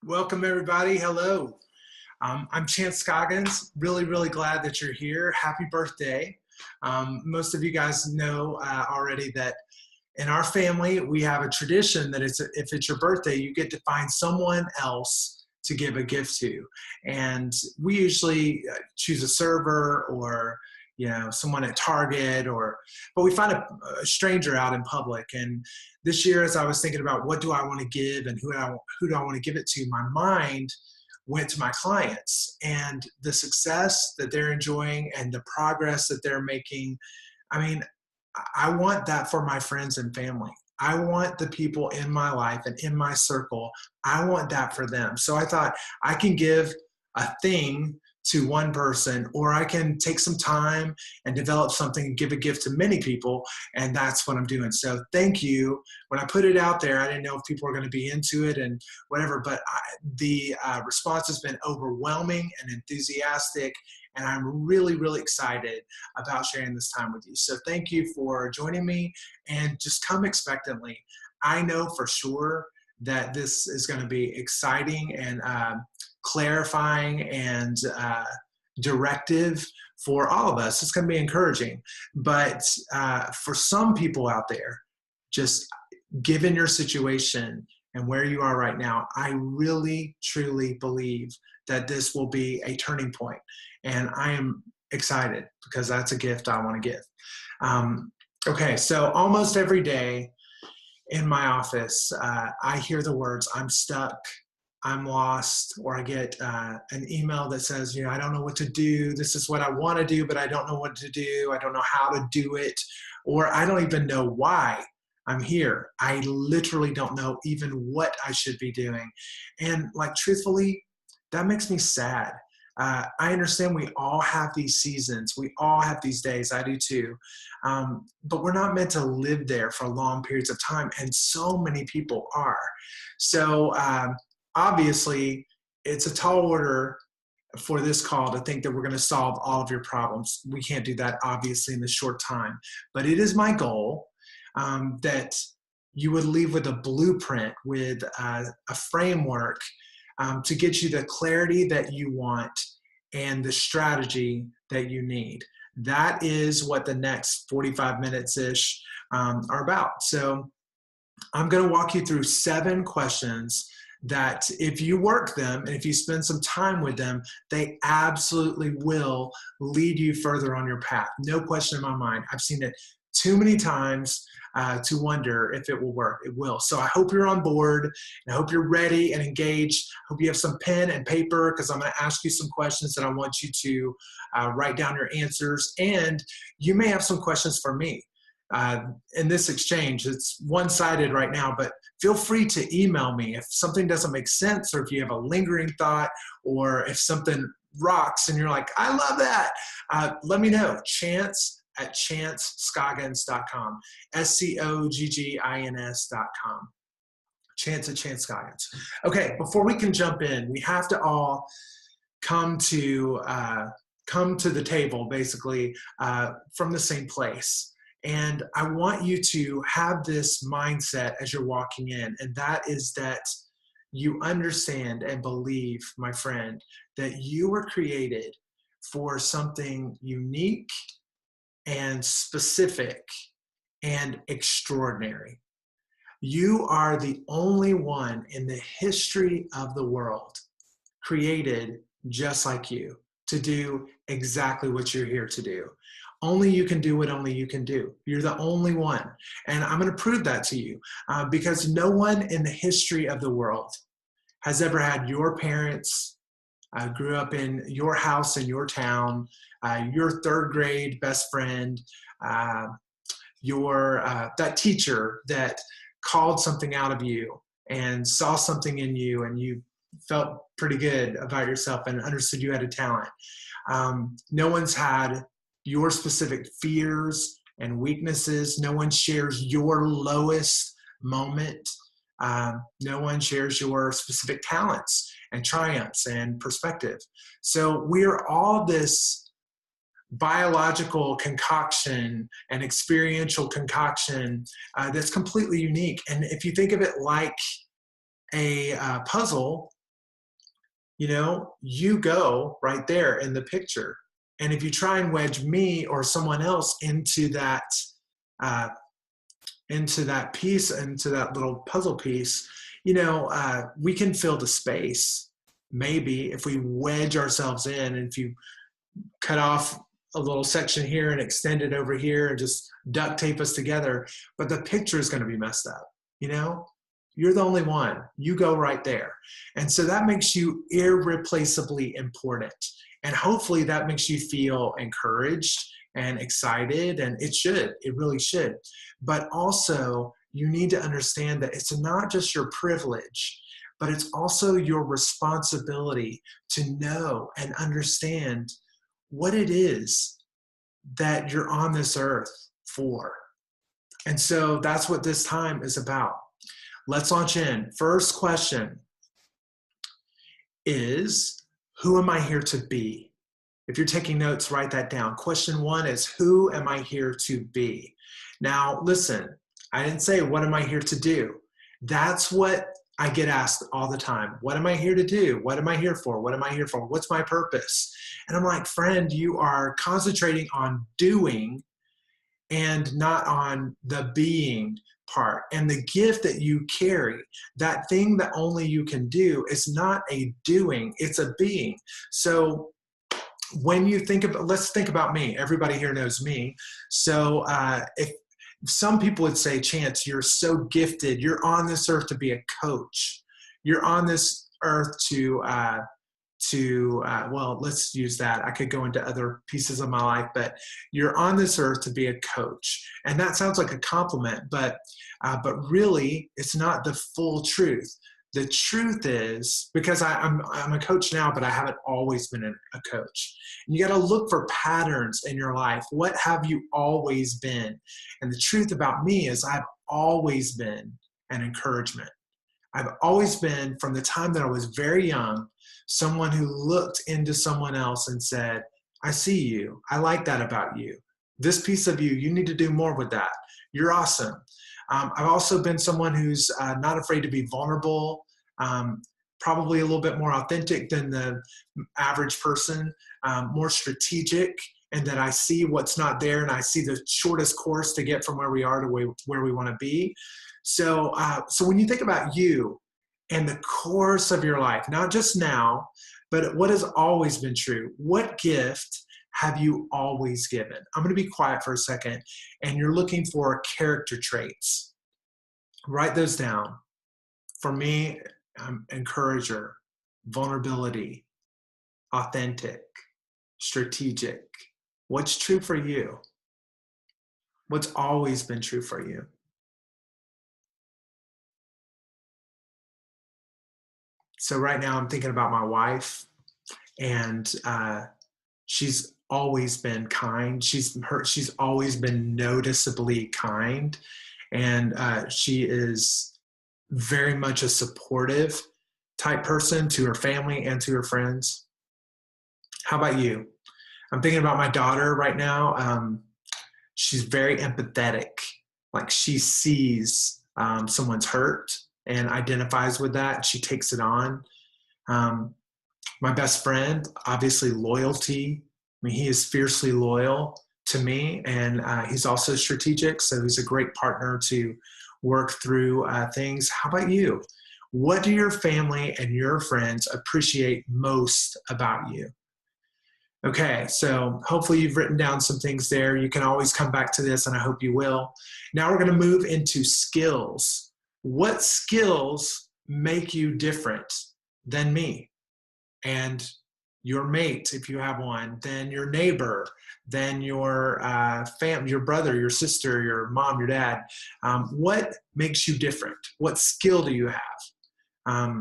Welcome, everybody. Hello. I'm Chance Scoggins. Really glad that you're here. Happy birthday. Most of you guys know already that in our family, we have a tradition that if it's your birthday, you get to find someone else to give a gift to. And we usually choose a server or someone at Target, but we find a stranger out in public. And this year, as I was thinking about what do I want to give and who do I want to give it to, my mind went to my clients and the success that they're enjoying and the progress that they're making. I mean, I want that for my friends and family. I want the people in my life and in my circle. I want that for them. So I thought I can give a thing to one person, or I can take some time and develop something and give a gift to many people. And that's what I'm doing. So thank you. When I put it out there, I didn't know if people were going to be into it and whatever, but the response has been overwhelming and enthusiastic. And I'm really excited about sharing this time with you. So thank you for joining me, and just come expectantly. I know for sure that this is going to be exciting and clarifying and directive for all of us. It's going to be encouraging. But for some people out there, just given your situation and where you are right now, I really, truly believe that this will be a turning point. And I am excited because that's a gift I want to give. Okay, so almost every day in my office, I hear the words, I'm stuck, I'm lost, or I get an email that says, I don't know what to do. This is what I want to do, but I don't know what to do. I don't know how to do it, or I don't even know why I'm here. I literally don't know even what I should be doing. And truthfully, that makes me sad. I understand we all have these seasons. We all have these days. I do too. But we're not meant to live there for long periods of time. And so many people are. So obviously, it's a tall order for this call to think that we're going to solve all of your problems. We can't do that, obviously, in this short time. But it is my goal that you would leave with a blueprint, with a framework to get you the clarity that you want and the strategy that you need. That is what the next 45 minutes-ish are about. So I'm going to walk you through 7 questions that if you work them and if you spend some time with them, they absolutely will lead you further on your path. No question in my mind. I've seen it too many times to wonder if it will work. It will. So I hope you're on board, and I hope you're ready and engaged. I hope you have some pen and paper, because I'm going to ask you some questions that I want you to write down your answers. And you may have some questions for me. In this exchange, it's one-sided right now, but feel free to email me if something doesn't make sense, or if you have a lingering thought, or if something rocks and you're like, I love that. Let me know. Chance@chancescoggins.com. SCOGGINS.com. Chance@chancescoggins. Okay, before we can jump in, we have to all come to the table, basically, from the same place. And I want you to have this mindset as you're walking in, and that is that you understand and believe, my friend, that you were created for something unique and specific and extraordinary. You are the only one in the history of the world created just like you to do exactly what you're here to do. Only you can do what only you can do. You're the only one. And I'm going to prove that to you because no one in the history of the world has ever had your parents, grew up in your house in your town, your 3rd grade best friend, that teacher that called something out of you and saw something in you, and you felt pretty good about yourself and understood you had a talent. No one's had your specific fears and weaknesses. No one shares your lowest moment. No one shares your specific talents and triumphs and perspective. So we're all this biological concoction and experiential concoction that's completely unique. And if you think of it like a puzzle, you go right there in the picture. And if you try and wedge me or someone else uh, into that piece, into that little puzzle piece, we can fill the space. Maybe if we wedge ourselves in, and if you cut off a little section here and extend it over here and just duct tape us together, but the picture is going to be messed up. You're the only one. You go right there. And so that makes you irreplaceably important. And hopefully that makes you feel encouraged and excited, and it really should. But also, you need to understand that it's not just your privilege, but it's also your responsibility to know and understand what it is that you're on this earth for. And so that's what this time is about. Let's launch in. First question is, who am I here to be? If you're taking notes, write that down. Question 1 is, who am I here to be? Now, listen, I didn't say, what am I here to do? That's what I get asked all the time. What am I here to do? What am I here for? What am I here for? What's my purpose? And I'm like, friend, you are concentrating on doing and not on the being part. And the gift that you carry, that thing that only you can do, is not a doing, it's a being. So when you think about, let's think about me. Everybody here knows me. So if some people would say, Chance, you're so gifted. You're on this earth to be a coach. You're on this earth to well, let's use that. I could go into other pieces of my life, but you're on this earth to be a coach. And that sounds like a compliment, but really it's not the full truth. The truth is, because I'm a coach now, but I haven't always been a coach. And you got to look for patterns in your life. What have you always been? And the truth about me is I've always been an encouragement. I've always been, from the time that I was very young, someone who looked into someone else and said, I see you. I like that about you. This piece of you need to do more with that. You're awesome. I've also been someone who's not afraid to be vulnerable, probably a little bit more authentic than the average person, more strategic, and that I see what's not there and I see the shortest course to get from where we are to where we want to be. So when you think about you and the course of your life, not just now, but what has always been true, what gift have you always given? I'm going to be quiet for a second, and you're looking for character traits. Write those down. For me, encourager, vulnerability, authentic, strategic. What's true for you? What's always been true for you? So right now I'm thinking about my wife, and she's always been kind. She's always been noticeably kind, and she is very much a supportive type person to her family and to her friends. How about you? I'm thinking about my daughter right now. She's very empathetic. Like, she sees someone's hurt and identifies with that. She takes it on. My best friend, obviously loyalty. I mean, he is fiercely loyal to me, and he's also strategic, so he's a great partner to work through things. How about you? What do your family and your friends appreciate most about you? Okay, so hopefully you've written down some things there. You can always come back to this, and I hope you will. Now we're going to move into skills. What skills make you different than me and your mate, if you have one, then your neighbor, then your family, your brother, your sister, your mom, your dad? What makes you different? What skill do you have?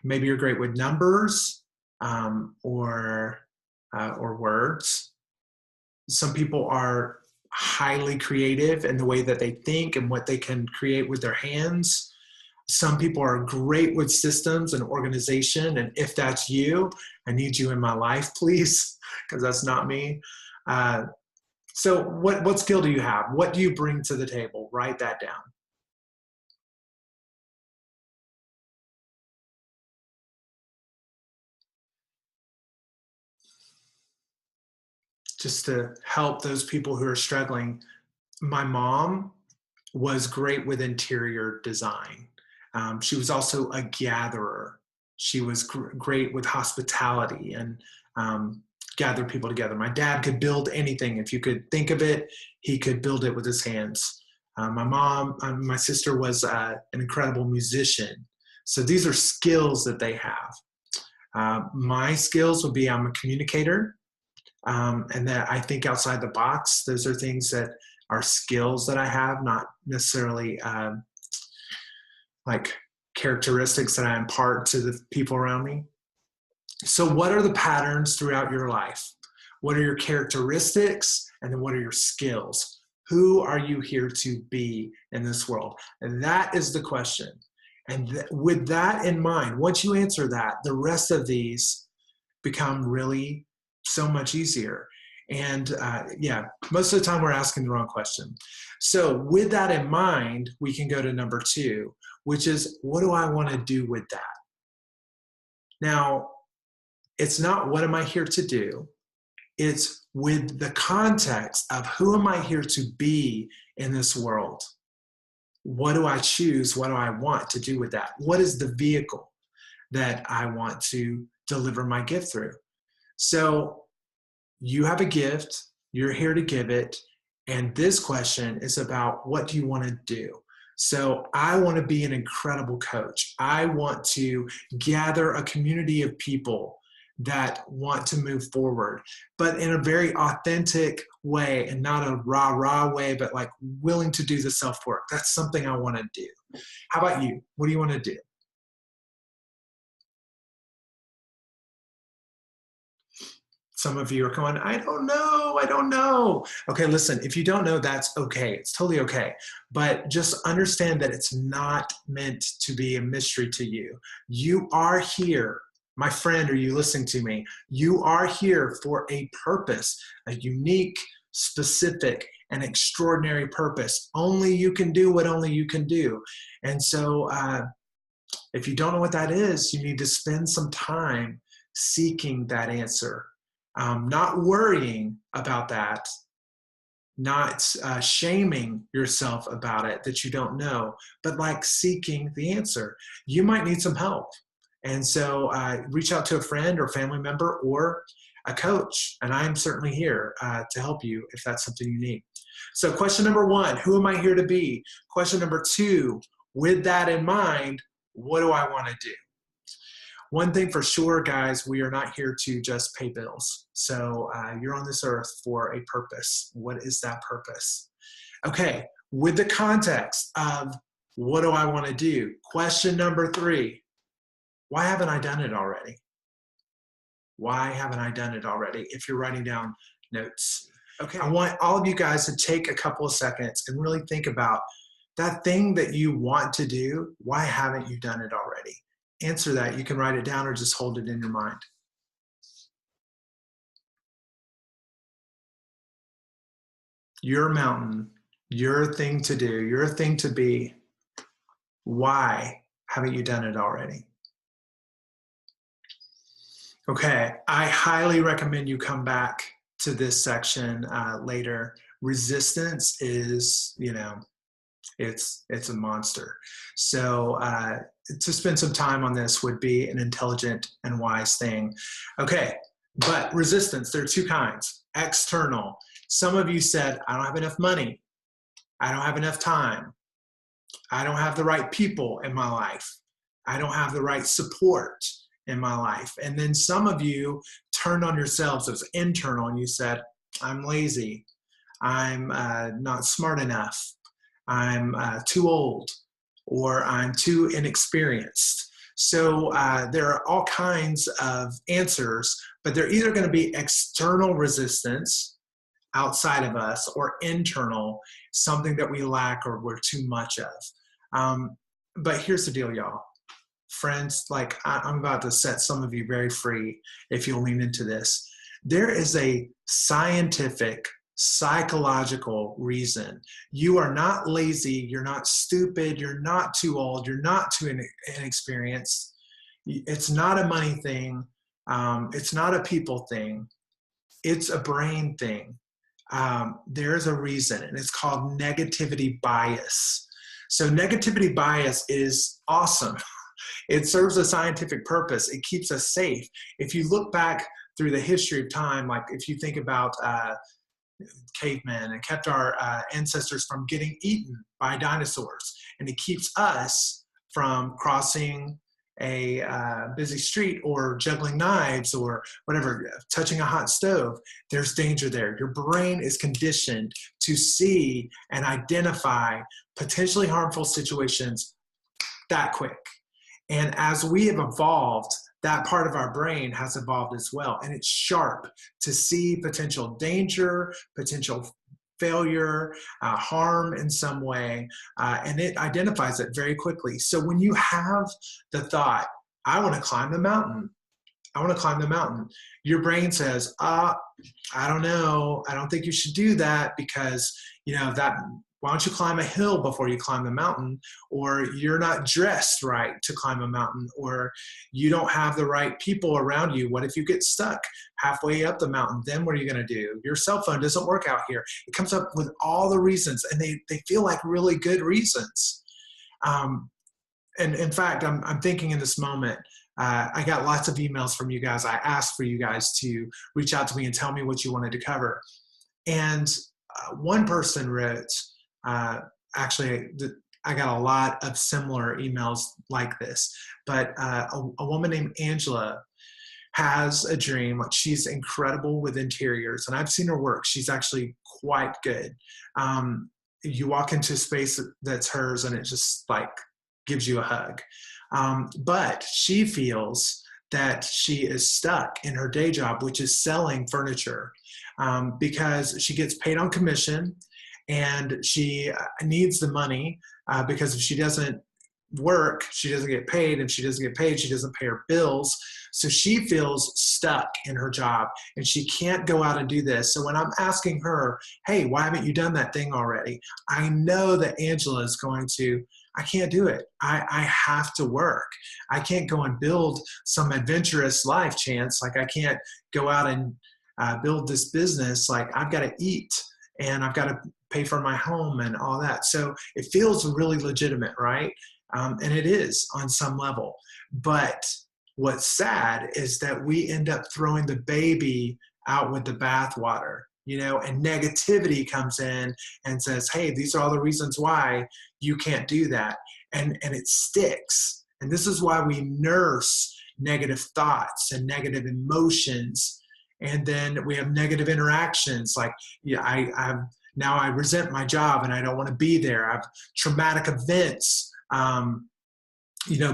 Maybe you're great with numbers, or words. Some people are highly creative in the way that they think and what they can create with their hands. Some people are great with systems and organization. And if that's you, I need you in my life, please, because that's not me. So what skill do you have? What do you bring to the table? Write that down. just to help those people who are struggling. My mom was great with interior design. She was also a gatherer. She was great with hospitality and gather people together. My dad could build anything. If you could think of it, he could build it with his hands. My sister was an incredible musician. So these are skills that they have. My skills would be I'm a communicator, and that I think outside the box. Those are things that are skills that I have, not necessarily like characteristics that I impart to the people around me. So what are the patterns throughout your life? What are your characteristics? And then what are your skills? Who are you here to be in this world? And that is the question. And with that in mind, once you answer that, the rest of these become really so much easier. And yeah, most of the time we're asking the wrong question. So with that in mind, we can go to number 2, which is, what do I want to do with that? Now, it's not what am I here to do? It's with the context of who am I here to be in this world? What do I choose? What do I want to do with that? What is the vehicle that I want to deliver my gift through? So you have a gift, you're here to give it, and this question is about what do you want to do? So I want to be an incredible coach. I want to gather a community of people that want to move forward, but in a very authentic way and not a rah-rah way, but like willing to do the self-work. That's something I want to do. How about you? What do you want to do? Some of you are going, I don't know. Okay, listen, if you don't know, that's okay. It's totally okay. But just understand that it's not meant to be a mystery to you. You are here. My friend, are you listening to me? You are here for a purpose, a unique, specific, and extraordinary purpose. Only you can do what only you can do. And so if you don't know what that is, you need to spend some time seeking that answer. Not worrying about that, not shaming yourself about it that you don't know, but like seeking the answer. You might need some help. And so reach out to a friend or family member or a coach. And I'm certainly here to help you if that's something you need. So question number 1, who am I here to be? Question number 2, with that in mind, what do I want to do? One thing for sure, guys, we are not here to just pay bills. So you're on this earth for a purpose. What is that purpose? Okay, with the context of what do I want to do? Question number 3, why haven't I done it already? Why haven't I done it already? If you're writing down notes. Okay, I want all of you guys to take a couple of seconds and really think about that thing that you want to do. Why haven't you done it already? Answer that. You can write it down or just hold it in your mind. Your mountain, your thing to do, your thing to be. Why haven't you done it already? Okay, I highly recommend you come back to this section later. Resistance is, it's a monster. So to spend some time on this would be an intelligent and wise thing. Okay, but resistance, there are 2 kinds. External. Some of you said, I don't have enough money. I don't have enough time. I don't have the right people in my life. I don't have the right support in my life. And then some of you turned on yourselves as internal and you said, I'm lazy. I'm not smart enough. I'm too old, or I'm too inexperienced. So there are all kinds of answers, but they're either going to be external resistance outside of us or internal, something that we lack or we're too much of. But here's the deal, y'all. Friends, like I'm about to set some of you very free if you'll lean into this. There is a scientific, psychological reason. You are not lazy, you're not stupid, you're not too old, you're not too inexperienced. It's not a money thing, it's not a people thing. It's a brain thing. There's a reason, and it's called negativity bias. So negativity bias is awesome. It serves a scientific purpose. It keeps us safe. If you look back through the history of time, like if you think about cavemen, and kept our ancestors from getting eaten by dinosaurs, and it keeps us from crossing a busy street or juggling knives or whatever, touching a hot stove. There's danger there. Your brain is conditioned to see and identify potentially harmful situations that quick. And as we have evolved, that part of our brain has evolved as well. And it's sharp to see potential danger, potential failure, harm in some way, and it identifies it very quickly. So when you have the thought, I want to climb the mountain, I want to climb the mountain, your brain says, I don't know, I don't think you should do that because, why don't you climb a hill before you climb the mountain? Or you're not dressed right to climb a mountain, or you don't have the right people around you. What if you get stuck halfway up the mountain? Then what are you going to do? Your cell phone doesn't work out here. It comes up with all the reasons, and they feel like really good reasons. And in fact, I'm thinking in this moment, I got lots of emails from you guys. I asked for you guys to reach out to me and tell me what you wanted to cover. And one person wrote, actually, I got a lot of similar emails like this, but a woman named Angela has a dream. She's incredible with interiors, and I've seen her work. She's actually quite good. You walk into a space that's hers, and it just like gives you a hug. But she feels that she is stuck in her day job, which is selling furniture, because she gets paid on commission. And she needs the money because if she doesn't work, she doesn't get paid. And if she doesn't get paid, she doesn't pay her bills. So she feels stuck in her job and she can't go out and do this. So when I'm asking her, hey, why haven't you done that thing already? I know that Angela is going to, I can't do it. I have to work. I can't go and build some adventurous life, Chance. Like I can't go out and build this business. Like I've got to eat and I've got to pay for my home and all that. So it feels really legitimate, right? And it is on some level. But what's sad is that we end up throwing the baby out with the bathwater, and negativity comes in and says, hey, these are all the reasons why you can't do that. And it sticks. And this is why we nurse negative thoughts and negative emotions. And then we have negative interactions like, now I resent my job and I don't want to be there. I have traumatic events,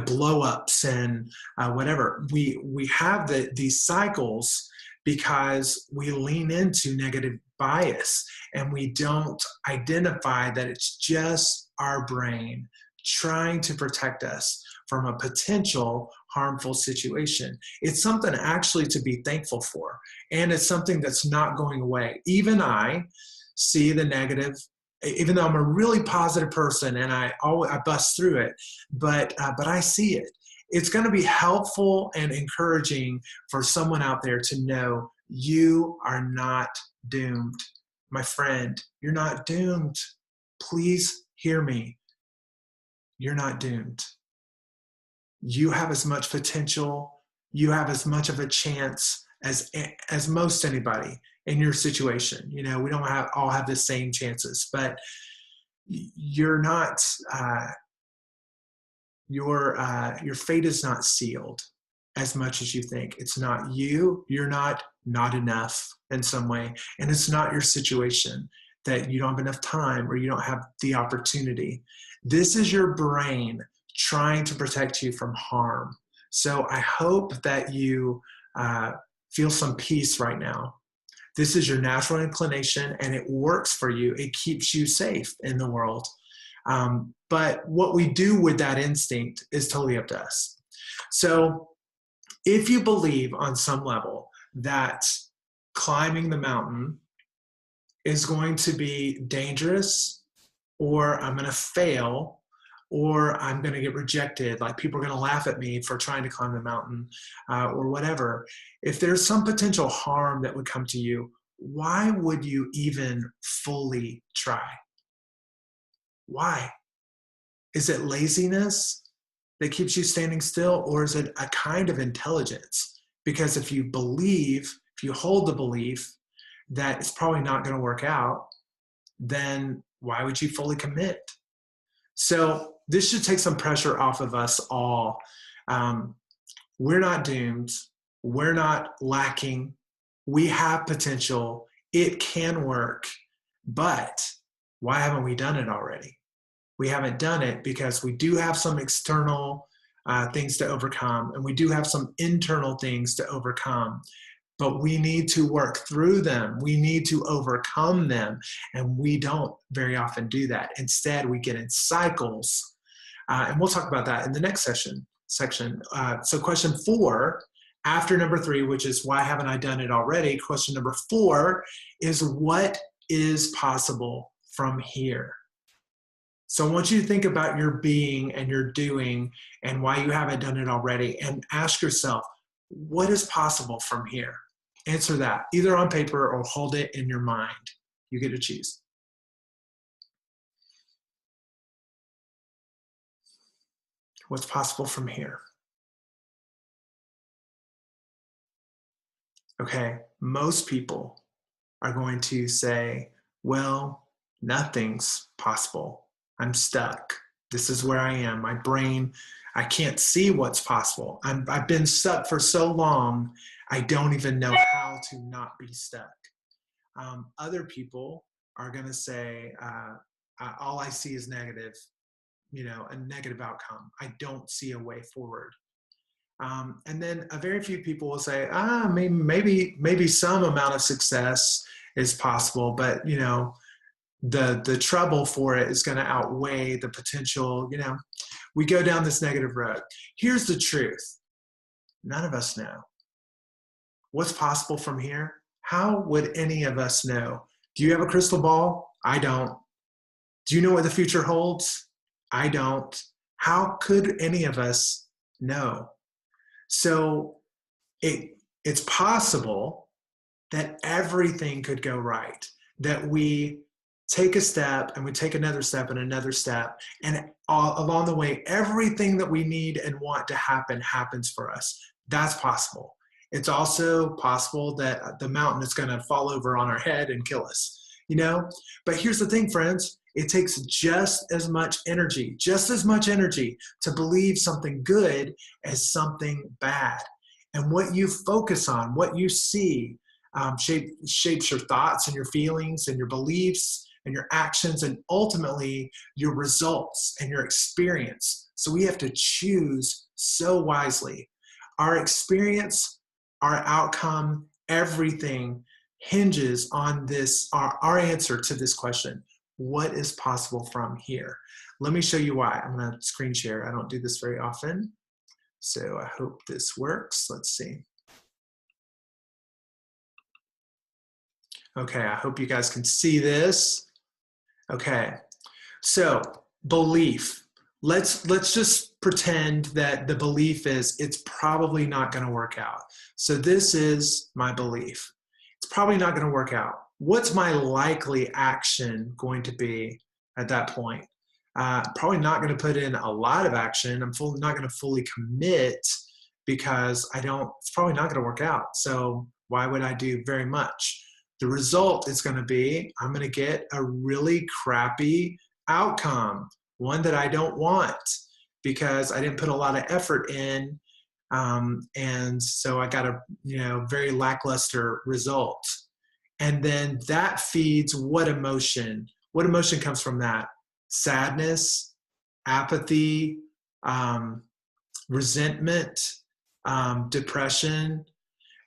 blow-ups and whatever. We have these cycles because we lean into negative bias and we don't identify that it's just our brain trying to protect us from a potential harmful situation. It's something actually to be thankful for, and it's something that's not going away. Even I see the negative, even though I'm a really positive person and I bust through it, but I see it. It's going to be helpful and encouraging for someone out there to know you are not doomed. My friend, you're not doomed. Please hear me. You're not doomed. You have as much potential. You have as much of a chance as most anybody in your situation. We don't all have the same chances, but you're not, your fate is not sealed as much as you think. It's not you. You're not enough in some way. And it's not your situation that you don't have enough time or you don't have the opportunity. This is your brain trying to protect you from harm. So I hope that you feel some peace right now. This is your natural inclination and it works for you. It keeps you safe in the world. But what we do with that instinct is totally up to us. So if you believe on some level that climbing the mountain is going to be dangerous, or I'm going to fail, or I'm going to get rejected, like people are going to laugh at me for trying to climb the mountain, or whatever. If there's some potential harm that would come to you, why would you even fully try? Why? Is it laziness that keeps you standing still, or is it a kind of intelligence? Because if you hold the belief that it's probably not going to work out, then why would you fully commit? So this should take some pressure off of us all. We're not doomed. We're not lacking. We have potential. It can work. But why haven't we done it already? We haven't done it because we do have some external things to overcome, and we do have some internal things to overcome. But we need to work through them. We need to overcome them. And we don't very often do that. Instead, we get in cycles. And we'll talk about that in the next section. So question 4, after number 3, which is why haven't I done it already? Question number 4 is what is possible from here? So I want you to think about your being and your doing and why you haven't done it already, and ask yourself, what is possible from here? Answer that, either on paper or hold it in your mind. You get to choose. What's possible from here? Okay, most people are going to say, well, nothing's possible. I'm stuck. This is where I am. My brain, I can't see what's possible. I've been stuck for so long, I don't even know how to not be stuck. Other people are going to say, all I see is negative, a negative outcome. I don't see a way forward. And then a very few people will say, maybe some amount of success is possible, but the trouble for it is going to outweigh the potential. We go down this negative road. Here's the truth. None of us know what's possible from here. How would any of us know? Do you have a crystal ball? I don't. Do you know what the future holds? I don't. How could any of us know? So it's possible that everything could go right, that we take a step and we take another step and another step, and along the way, everything that we need and want to happen happens for us. That's possible. It's also possible that the mountain is going to fall over on our head and kill us, But here's the thing, friends. It takes just as much energy to believe something good as something bad. And what you focus on, what you see, shapes your thoughts and your feelings and your beliefs and your actions, and ultimately your results and your experience. So we have to choose so wisely. Our experience, our outcome, everything hinges on this, our answer to this question. What is possible from here? Let me show you why. I'm going to screen share. I don't do this very often, so I hope this works. Let's see. Okay, I hope you guys can see this. Okay, so belief. Let's just pretend that the belief is it's probably not going to work out. So this is my belief. It's probably not going to work out. What's my likely action going to be at that point? Probably not going to put in a lot of action. I'm not going to fully commit because it's probably not going to work out. So why would I do very much? The result is going to be I'm going to get a really crappy outcome, one that I don't want because I didn't put a lot of effort in. And so I got a very lackluster result. And then that feeds what emotion? What emotion comes from that? Sadness, apathy, resentment, depression,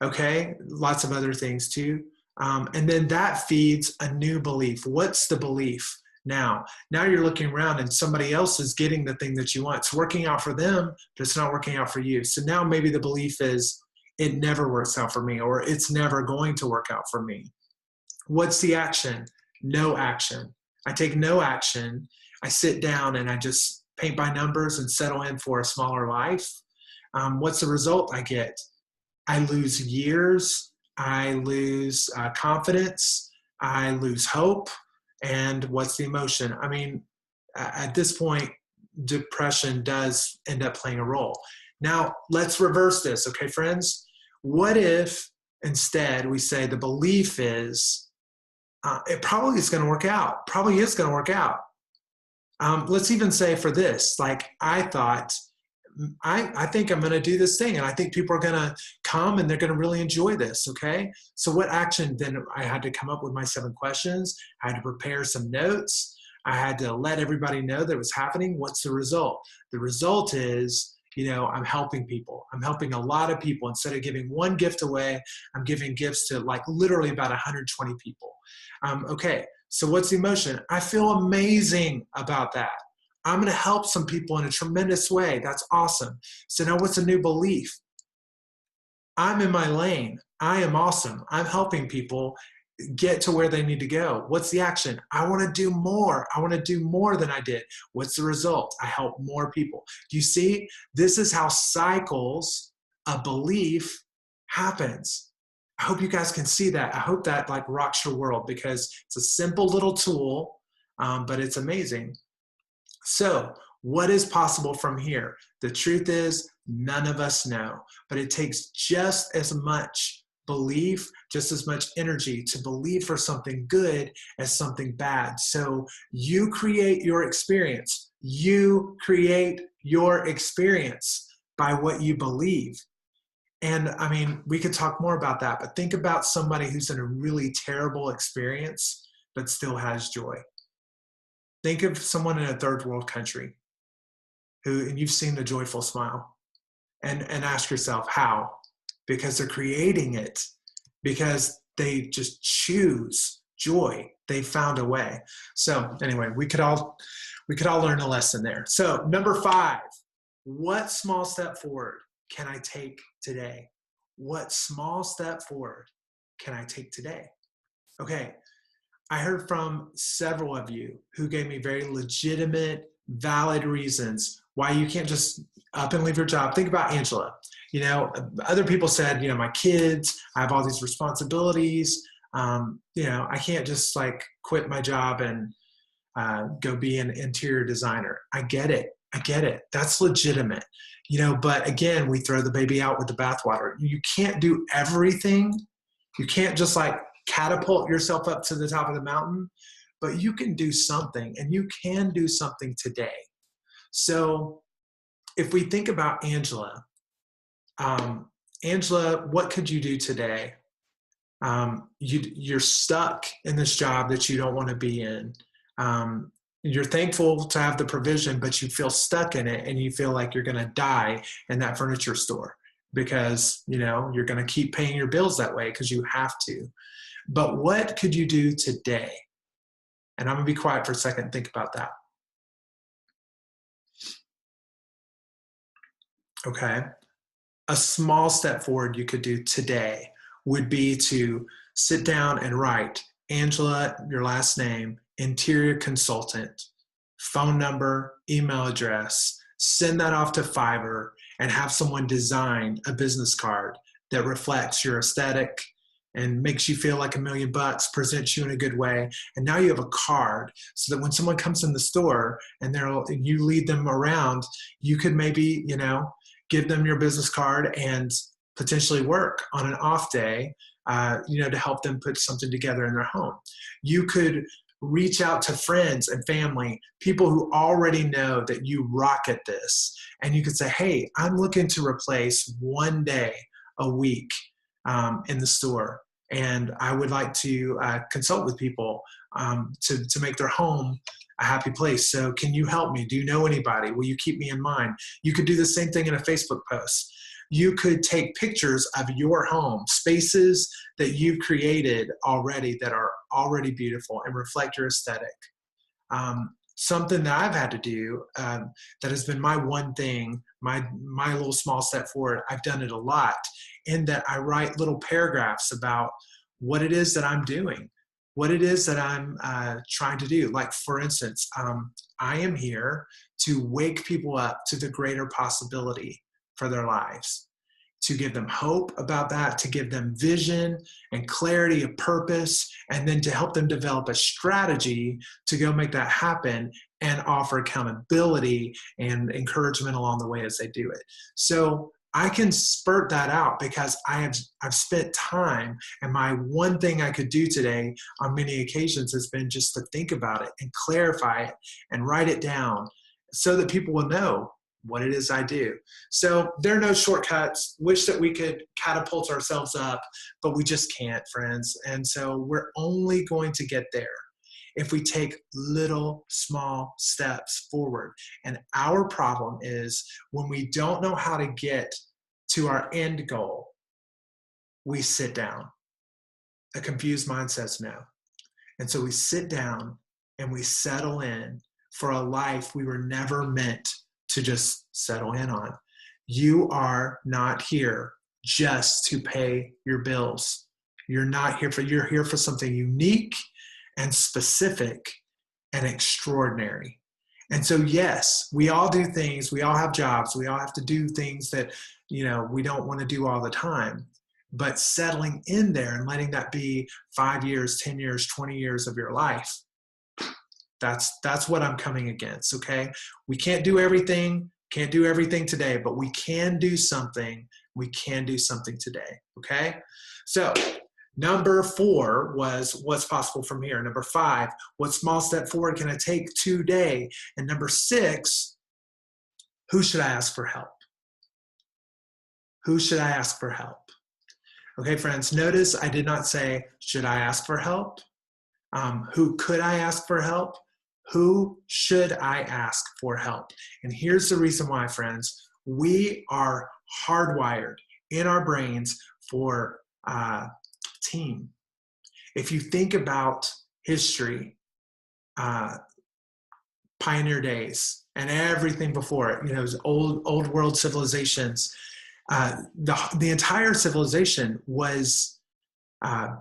okay? Lots of other things too. And then that feeds a new belief. What's the belief? Now you're looking around and somebody else is getting the thing that you want. It's working out for them, but it's not working out for you. So now maybe the belief is it never works out for me, or it's never going to work out for me. What's the action? No action. I take no action. I sit down and I just paint by numbers and settle in for a smaller life. What's the result I get? I lose years, I lose confidence, I lose hope, and what's the emotion? I mean, at this point, depression does end up playing a role. Now, let's reverse this, okay, friends? What if instead we say the belief is, it probably is going to work out, probably is going to work out. Let's even say for this, like I thought, I think I'm going to do this thing and I think people are going to come and they're going to really enjoy this. Okay. So what action then? I had to come up with my 7 questions. I had to prepare some notes. I had to let everybody know that it was happening. What's the result? The result is, I'm helping people. I'm helping a lot of people. Instead of giving one gift away, I'm giving gifts to like literally about 120 people. Okay. So what's the emotion? I feel amazing about that. I'm going to help some people in a tremendous way. That's awesome. So now what's a new belief? I'm in my lane. I am awesome. I'm helping people get to where they need to go. What's the action? I want to do more. I want to do more than I did. What's the result? I help more people. Do you see? This is how cycles of belief happens. I hope you guys can see that. I hope that like rocks your world because it's a simple little tool, but it's amazing. So what is possible from here? The truth is none of us know, but it takes just as much belief, just as much energy to believe for something good as something bad. So you create your experience. You create your experience by what you believe. And I mean, we could talk more about that, but think about somebody who's in a really terrible experience, but still has joy. Think of someone in a third world country and you've seen the joyful smile and ask yourself how, because they're creating it, because they just choose joy. They found a way. So anyway, we could all learn a lesson there. So number 5, what small step forward can I take today? What small step forward can I take today? Okay. I heard from several of you who gave me very legitimate, valid reasons why you can't just up and leave your job. Think about Angela. Other people said, my kids, I have all these responsibilities. I can't just like quit my job and go be an interior designer. I get it. That's legitimate. But again, we throw the baby out with the bathwater. You can't do everything. You can't just like catapult yourself up to the top of the mountain, but you can do something, and you can do something today. So if we think about Angela, what could you do today? You're stuck in this job that you don't want to be in. You're thankful to have the provision, but you feel stuck in it and you feel like you're going to die in that furniture store because, you're going to keep paying your bills that way because you have to. But what could you do today? And I'm going to be quiet for a second and think about that. Okay. A small step forward you could do today would be to sit down and write Angela, your last name, interior consultant, phone number, email address, send that off to Fiverr and have someone design a business card that reflects your aesthetic and makes you feel like $1 million, presents you in a good way. And now you have a card so that when someone comes in the store and you lead them around, you could maybe, give them your business card and potentially work on an off day, to help them put something together in their home. You could reach out to friends and family, people who already know that you rock at this. And you could say, hey, I'm looking to replace 1 day a week in the store. And I would like to consult with people to make their home a happy place. So can you help me? Do you know anybody? Will you keep me in mind? You could do the same thing in a Facebook post. You could take pictures of your home, spaces that you've created already that are already beautiful and reflect your aesthetic. Something that I've had to do that has been my one thing, my little small step forward, I've done it a lot, in that I write little paragraphs about what it is that I'm doing. what it is that I'm trying to do. Like, for instance, I am here to wake people up to the greater possibility for their lives, to give them hope about that, to give them vision and clarity of purpose, and then to help them develop a strategy to go make that happen and offer accountability and encouragement along the way as they do it. So I can spurt that out because I've spent time, and my one thing I could do today on many occasions has been just to think about it and clarify it and write it down so that people will know what it is I do. So there are no shortcuts. Wish that we could catapult ourselves up, but we just can't, friends. And so we're only going to get there if we take little small steps forward. And our problem is when we don't know how to get to our end goal, we sit down. A confused mind says no. And so we sit down and we settle in for a life we were never meant to just settle in on. You are not here just to pay your bills. You're here for something unique and specific and extraordinary. And so, yes, we all do things, we all have jobs, we all have to do things that, we don't want to do all the time. But settling in there and letting that be 5 years, 10 years, 20 years of your life, that's what I'm coming against, okay? We can't do everything today, but we can do something. We can do something today, okay? So number 4 was what's possible from here. Number 5, what small step forward can I take today? And number 6, who should I ask for help? Who should I ask for help? Okay, friends, notice I did not say, should I ask for help? Who could I ask for help? Who should I ask for help? And here's the reason why, friends. We are hardwired in our brains for team. If you think about history, pioneer days, and everything before it, old world civilizations, the entire civilization was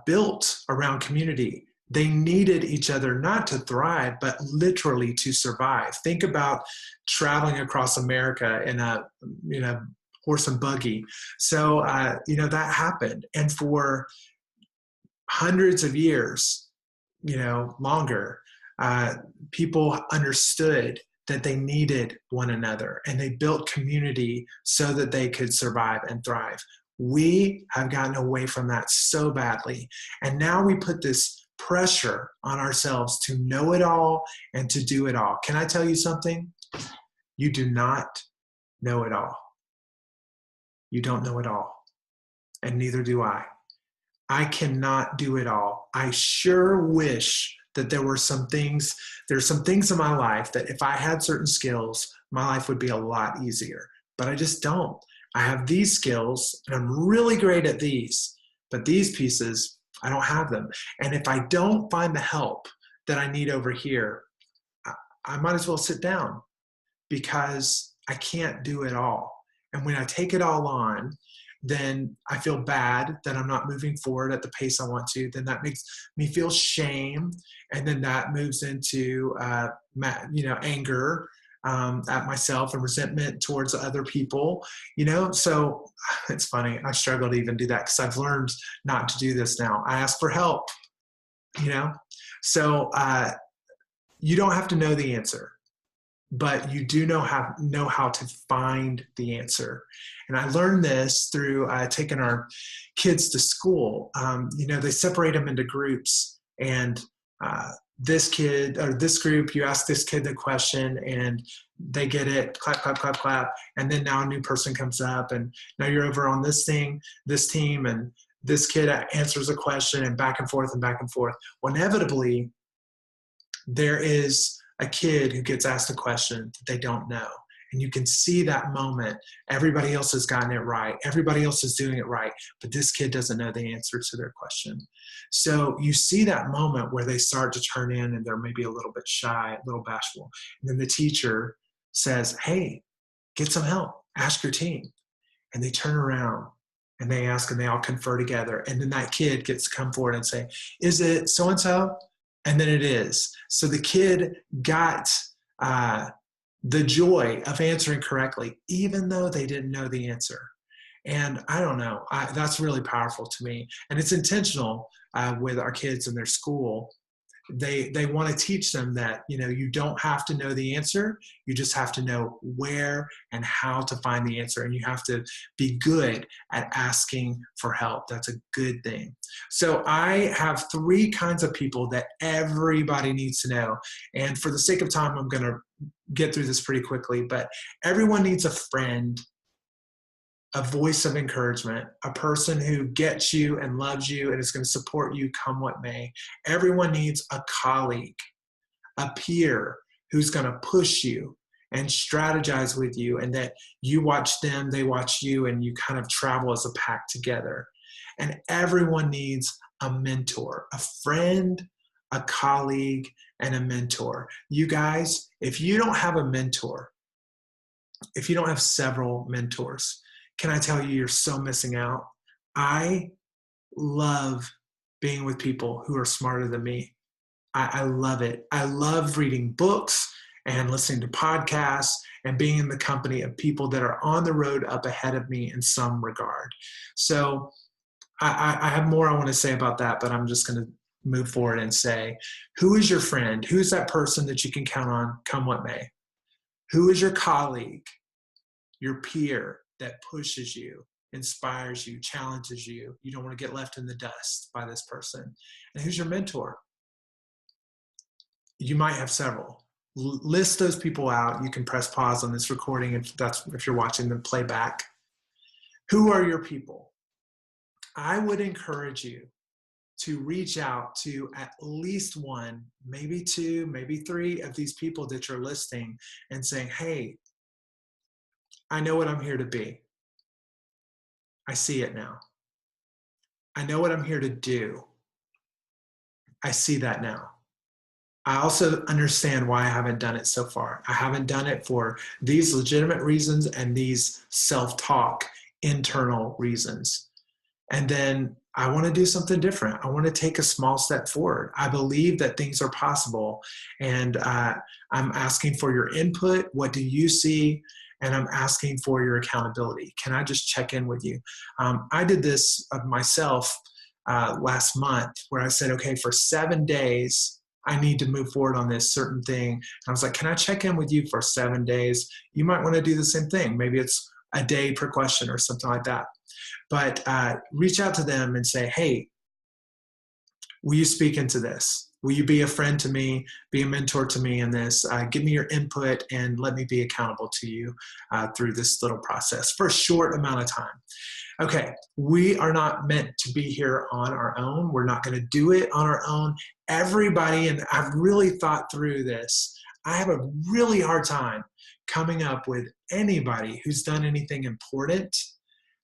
built around community. They needed each other not to thrive, but literally to survive. Think about traveling across America in a horse and buggy. So that happened, and for hundreds of years, longer, people understood that they needed one another, and they built community so that they could survive and thrive. We have gotten away from that so badly, and now we put this pressure on ourselves to know it all and to do it all. Can I tell you something? You do not know it all. You don't know it all, and neither do I. I cannot do it all. I sure wish that there's some things in my life that if I had certain skills, my life would be a lot easier. But I just don't. I have these skills, and I'm really great at these, but these pieces, I don't have them. And if I don't find the help that I need over here, I might as well sit down, because I can't do it all. And when I take it all on, then I feel bad that I'm not moving forward at the pace I want to. Then that makes me feel shame. And then that moves into, anger at myself and resentment towards other people, So it's funny. I struggle to even do that because I've learned not to do this now. I ask for help, So you don't have to know the answer, but you do know how to find the answer. And I learned this through taking our kids to school. They separate them into groups, and this kid or this group, you ask this kid the question and they get it, clap, clap, clap, clap. And then now a new person comes up, and now you're over on this team, and this kid answers a question, and back and forth and back and forth. Well, inevitably, there is a kid who gets asked a question that they don't know. And you can see that moment. Everybody else has gotten it right. Everybody else is doing it right. But this kid doesn't know the answer to their question. So you see that moment where they start to turn in, and they're maybe a little bit shy, a little bashful. And then the teacher says, hey, get some help. Ask your team. And they turn around And they ask and they all confer together. And then that kid gets to come forward and say, is it so-and-so? And then it is. So the kid got the joy of answering correctly, even though they didn't know the answer. And I don't know, that's really powerful to me. And it's intentional with our kids in their school. They want to teach them that, you don't have to know the answer. You just have to know where and how to find the answer. And you have to be good at asking for help. That's a good thing. So I have 3 kinds of people that everybody needs to know. And for the sake of time, I'm going to get through this pretty quickly, but everyone needs a friend, a voice of encouragement, a person who gets you and loves you and is going to support you come what may. Everyone needs a colleague, a peer who's going to push you and strategize with you, and that you watch them, they watch you, and you kind of travel as a pack together. And everyone needs a mentor, a friend, a colleague, and a mentor. You guys, if you don't have a mentor, if you don't have several mentors, can I tell you, you're so missing out. I love being with people who are smarter than me. I love it. I love reading books and listening to podcasts and being in the company of people that are on the road up ahead of me in some regard. So I have more I want to say about that, but I'm just going to move forward and say, who is your friend? Who's that person that you can count on come what may? Who is your colleague, your peer that pushes you, inspires you, challenges you? You don't want to get left in the dust by this person. And who's your mentor? You might have several. List those people out. You can press pause on this recording if you're watching the playback. Who are your people? I would encourage you to reach out to at least 1, maybe 2, maybe 3 of these people that you're listing and saying, hey, I know what I'm here to be. I see it now. I know what I'm here to do. I see that now. I also understand why I haven't done it so far. I haven't done it for these legitimate reasons and these self-talk internal reasons. And then I want to do something different. I want to take a small step forward. I believe that things are possible. And I'm asking for your input. What do you see? And I'm asking for your accountability. Can I just check in with you? I did this of myself last month where I said, okay, for 7 days, I need to move forward on this certain thing. And I was like, can I check in with you for 7 days? You might want to do the same thing. Maybe it's a day per question or something like that. But reach out to them and say, hey, will you speak into this? Will you be a friend to me, be a mentor to me in this? Give me your input and let me be accountable to you through this little process for a short amount of time. Okay, we are not meant to be here on our own. We're not going to do it on our own. Everybody, and I've really thought through this, I have a really hard time coming up with anybody who's done anything important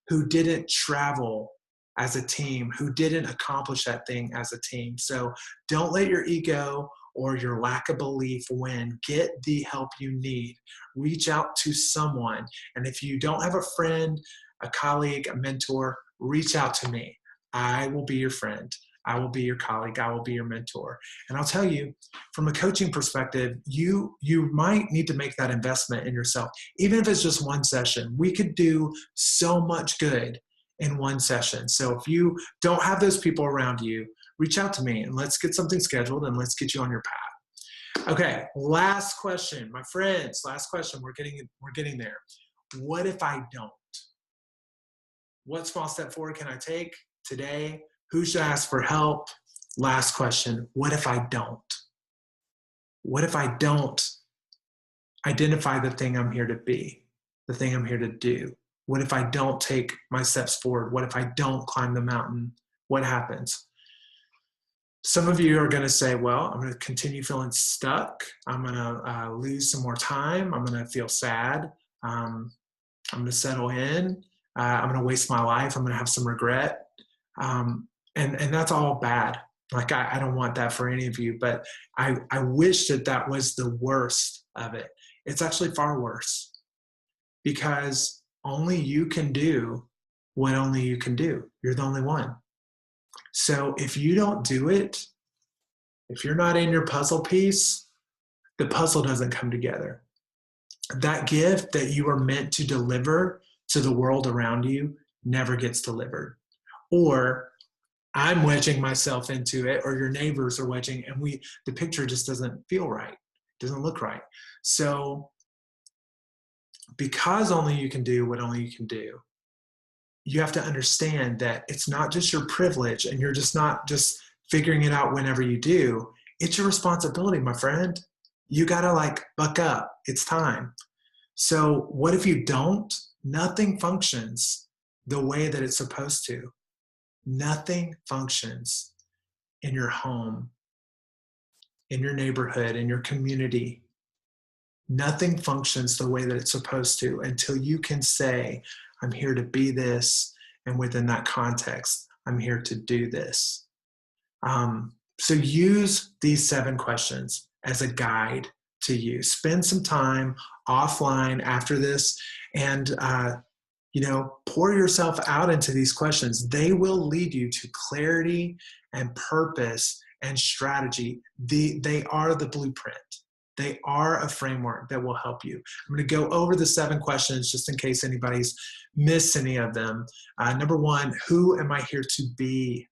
who didn't travel as a team, who didn't accomplish that thing as a team. So don't let your ego or your lack of belief win. Get the help you need. Reach out to someone. And if you don't have a friend, a colleague, a mentor, reach out to me. I will be your friend. I will be your colleague. I will be your mentor. And I'll tell you, from a coaching perspective, you might need to make that investment in yourself. Even if it's just one session, we could do so much good in one session. So if you don't have those people around you, reach out to me and let's get something scheduled and let's get you on your path. Okay, last question, my friends, last question. We're getting there. What if I don't? What small step forward can I take today? Who should I ask for help? Last question. What if I don't? What if I don't identify the thing I'm here to be, the thing I'm here to do? What if I don't take my steps forward? What if I don't climb the mountain? What happens? Some of you are going to say, well, I'm going to continue feeling stuck. I'm going to lose some more time. I'm going to feel sad. I'm going to settle in. I'm going to waste my life. I'm going to have some regret. And that's all bad. Like, I don't want that for any of you, but I wish that was the worst of it. It's actually far worse, because only you can do what only you can do. You're the only one. So if you don't do it, if you're not in your puzzle piece, the puzzle doesn't come together. That gift that you are meant to deliver to the world around you never gets delivered. Or I'm wedging myself into it, or your neighbors are wedging, and the picture just doesn't feel right. It doesn't look right. So because only you can do what only you can do, you have to understand that it's not just your privilege, and you're just not just figuring it out whenever you do. It's your responsibility, my friend. You gotta buck up. It's time. So what if you don't? Nothing functions the way that it's supposed to. Nothing functions in your home, in your neighborhood, in your community. Nothing functions the way that it's supposed to until you can say, I'm here to be this, and within that context, I'm here to do this. So use these 7 questions as a guide to you. Spend some time offline after this and pour yourself out into these questions. They will lead you to clarity and purpose and strategy. They are the blueprint. They are a framework that will help you. I'm going to go over the 7 questions just in case anybody's missed any of them. Number 1, who am I here to be?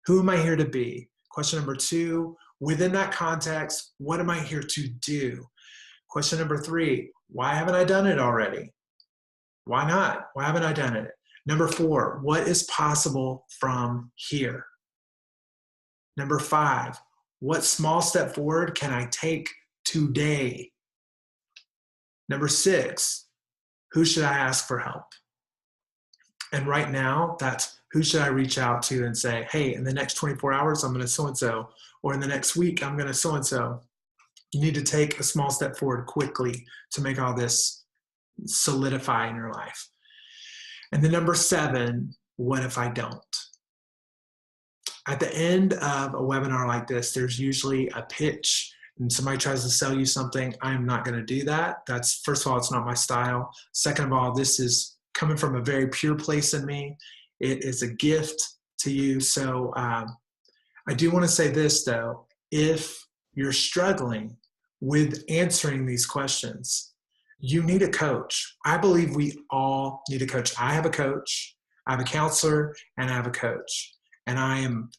Who am I here to be? Question number 2, within that context, what am I here to do? Question number 3, why haven't I done it already? Why not? Why haven't I done it? Number 4, what is possible from here? Number 5, what small step forward can I take today? Number 6, who should I ask for help? And right now, that's who should I reach out to and say, hey, in the next 24 hours, I'm going to so-and-so, or in the next week, I'm going to so-and-so. You need to take a small step forward quickly to make all this solidify in your life. And the number 7, what if I don't? At the end of a webinar like this, there's usually a pitch and somebody tries to sell you something. I'm not going to do that. That's, first of all, it's not my style. Second of all, this is coming from a very pure place in me. It is a gift to you. So I do want to say this though, if you're struggling with answering these questions, you need a coach. I believe we all need a coach. I have a coach, I have a counselor, and I have a coach. And I am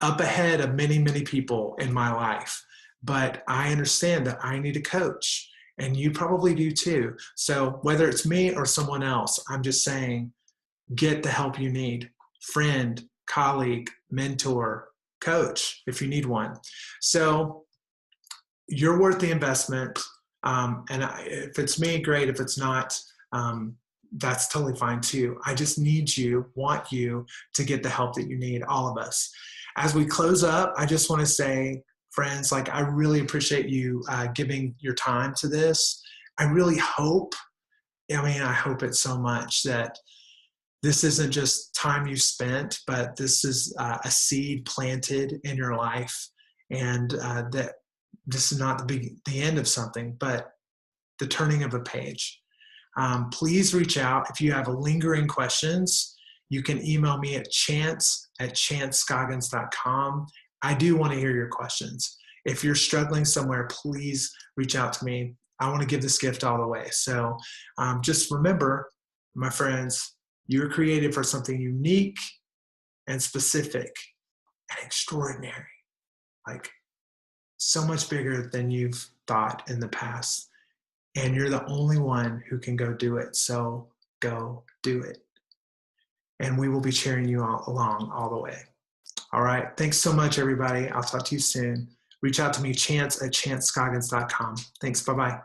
up ahead of many, many people in my life. But I understand that I need a coach, and you probably do too. So whether it's me or someone else, I'm just saying, get the help you need. Friend, colleague, mentor, coach, if you need one. So you're worth the investment. If it's me, great. If it's not, that's totally fine too. I just want you to get the help that you need, all of us. As we close up, I just want to say, friends, I really appreciate you giving your time to this. I really hope, I hope it so much that this isn't just time you spent, but this is a seed planted in your life, and that this is not the end of something, but the turning of a page. Please reach out. If you have lingering questions, you can email me at chance@chancescoggins.com. I do want to hear your questions. If you're struggling somewhere, please reach out to me. I want to give this gift all the way. So just remember, my friends, you're created for something unique and specific and extraordinary. So much bigger than you've thought in the past. And you're the only one who can go do it. So go do it. And we will be cheering you along all the way. All right. Thanks so much, everybody. I'll talk to you soon. Reach out to me, chance@chancescoggins.com. Thanks. Bye-bye.